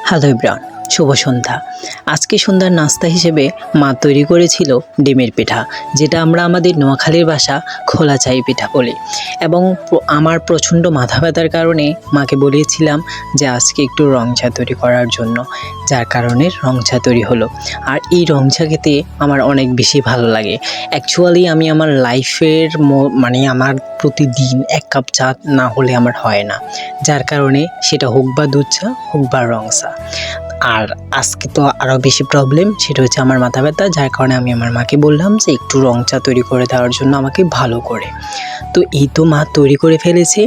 Hello everyone, শুভ সন্ধ্যা। আজকে সন্ধ্যার নাস্তা হিসেবে মা তৈরি করেছিল ডিমের পিঠা, যেটা আমরা আমাদের নোয়াখালীর ভাষা খোলা চাই পিঠা বলি। এবং আমার প্রচণ্ড মাথা ব্যথার কারণে মাকে বলেছিলাম যে আজকে একটু রং চা তৈরি করার জন্য, যার কারণে রং চা তৈরি হলো। আর এই রং চা খেতে আমার অনেক বেশি ভালো লাগে। অ্যাকচুয়ালি আমি আমার লাইফের আমার প্রতিদিন এক কাপ চা না হলে আমার হয় না, যার কারণে সেটা হোক বা দুধ চা হোক বা রং চা। আর আজকে তো আরও বেশি প্রবলেম, সেটা হচ্ছে আমার মাথা ব্যথা, যার কারণে আমি আমার মাকে বললাম যে একটু রং চা তৈরি করে দেওয়ার জন্য আমাকে ভালো করে। তো এই তো মা তৈরি করে ফেলেছে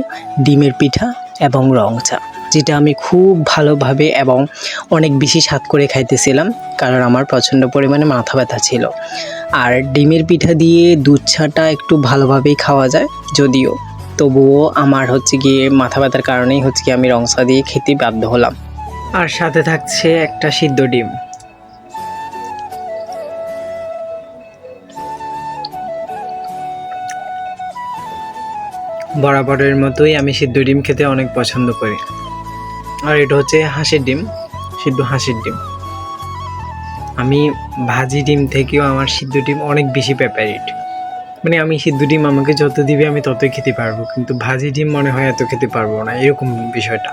ডিমের পিঠা এবং রং চা, যেটা আমি খুব ভালোভাবে এবং অনেক বেশি স্বাদ করে খাইতেছিলাম, কারণ আমার প্রচণ্ড পরিমাণে মাথা ব্যথা ছিল। আর ডিমের পিঠা দিয়ে দুধ চাটা একটু ভালোভাবেই খাওয়া যায় যদিও, তবুও আমার হচ্ছে গিয়ে মাথা ব্যথার কারণেই হচ্ছে গিয়ে আমি রং চা দিয়ে খেতে বাধ্য হলাম। আর সাথে থাকছে একটা সিদ্ধ ডিম। বরাবরের মতোই আমি সিদ্ধ ডিম খেতে অনেক পছন্দ করি। আর এটা হচ্ছে হাঁসের ডিম, সিদ্ধ হাঁসের ডিম। আমি ভাজি ডিম থেকেও আমার সিদ্ধ ডিম অনেক বেশি ফেভারিট। আমি সিদ্ধ ডিম আমাকে যত দিবে আমি ততই খেতে পারবো, কিন্তু ভাজি ডিম মনে হয় এত খেতে পারবো না, এরকম বিষয়টা।